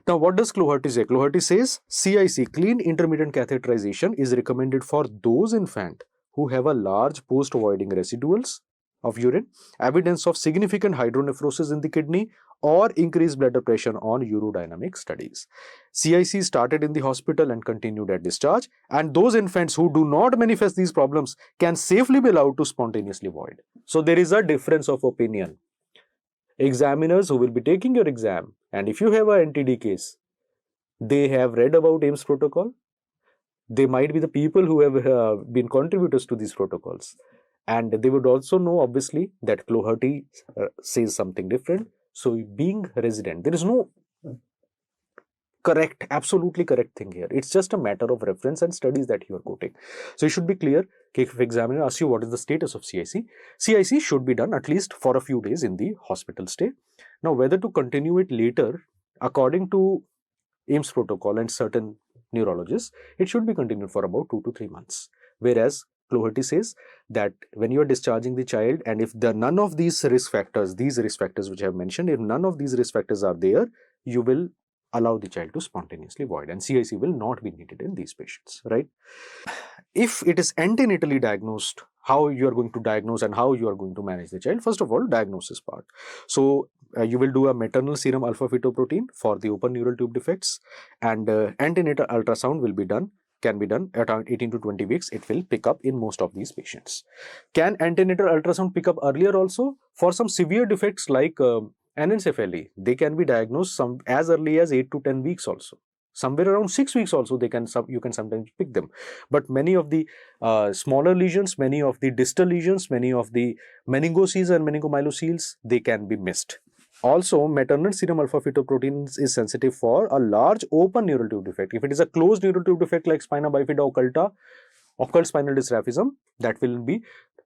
Now, what does Clovery say? Clovery says CIC, clean intermittent catheterization, is recommended for those infants who have a large post-voiding residuals of urine, evidence of significant hydronephrosis in the kidney, or increased bladder pressure on urodynamic studies. CIC started in the hospital and continued at discharge, and those infants who do not manifest these problems can safely be allowed to spontaneously void. So there is a difference of opinion. Examiners who will be taking your exam, and if you have a NTD case, they have read about AIMS protocol. They might be the people who have been contributors to these protocols. And they would also know, obviously, that Clovery says something different. So being resident, there is no correct, absolutely correct thing here. It's just a matter of reference and studies that you are quoting. So you should be clear, if examiner asks you what is the status of CIC, CIC should be done at least for a few days in the hospital stay. Now, whether to continue it later, according to AIMS protocol and certain neurologists, it should be continued for about 2 to 3 months. Whereas Clovery says that when you are discharging the child, and if none of these risk factors which I have mentioned, if none of these risk factors are there, you will allow the child to spontaneously void, and CIC will not be needed in these patients, right? If it is antenatally diagnosed, how you are going to diagnose and how you are going to manage the child? First of all, diagnosis part. So you will do a maternal serum alpha-fetoprotein for the open neural tube defects, and antenatal ultrasound can be done at around 18 to 20 weeks. It will pick up in most of these patients. Can antenatal ultrasound pick up earlier also? For some severe defects like anencephaly, they can be diagnosed as early as 8 to 10 weeks also. Somewhere around 6 weeks also you can sometimes pick them. But many of the smaller lesions, many of the distal lesions, many of the meningocele and meningomyelocele, they can be missed. Also, maternal serum alpha-fetoprotein is sensitive for a large open neural tube defect. If it is a closed neural tube defect like spina bifida occulta, occult spinal dysraphism, that will be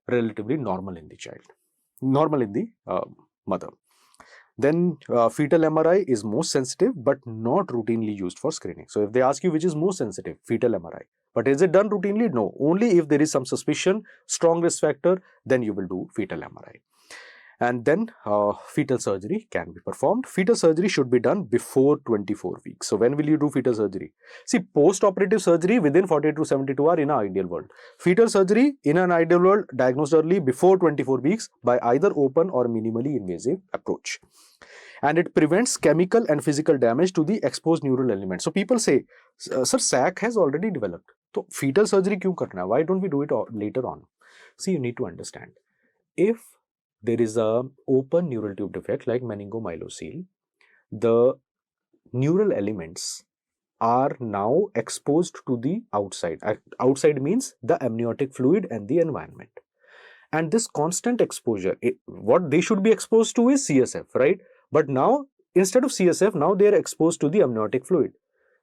relatively normal in the child, normal in the mother. Then fetal MRI is most sensitive but not routinely used for screening. So if they ask you which is most sensitive, fetal MRI. But is it done routinely? No. Only if there is some suspicion, strong risk factor, then you will do fetal MRI. And then fetal surgery can be performed. Fetal surgery should be done before 24 weeks. So when will you do fetal surgery? See, post-operative surgery within 48 to 72 hours in an ideal world. Fetal surgery in an ideal world diagnosed early before 24 weeks by either open or minimally invasive approach. And it prevents chemical and physical damage to the exposed neural elements. So people say, sir, SAC has already developed. So fetal surgery kyun karna? Why don't we do it later on? See, you need to understand. If there is a open neural tube defect like meningomyelocele, the neural elements are now exposed to the outside. Outside means the amniotic fluid and the environment. And this constant exposure, what they should be exposed to is CSF, right? But now, instead of CSF, now they are exposed to the amniotic fluid.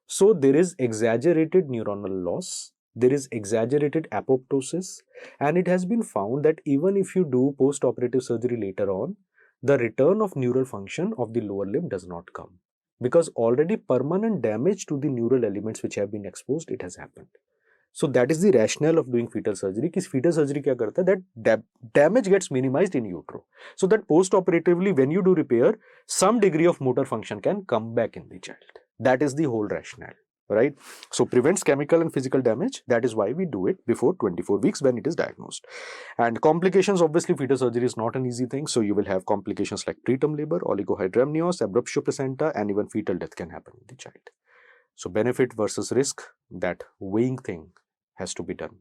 So there is exaggerated neuronal loss. There is exaggerated apoptosis, and it has been found that even if you do post-operative surgery later on, the return of neural function of the lower limb does not come, because already permanent damage to the neural elements which have been exposed, it has happened. So that is the rationale of doing fetal surgery. Ki fetal surgery kya karta hai? That damage gets minimized in utero. So that post-operatively when you do repair, some degree of motor function can come back in the child. That is the whole rationale. Right? So prevents chemical and physical damage. That is why we do it before 24 weeks when it is diagnosed. And complications, obviously fetal surgery is not an easy thing. So you will have complications like preterm labor, oligohydramnios, abruptio placenta, and even fetal death can happen in the child. So benefit versus risk, that weighing thing has to be done.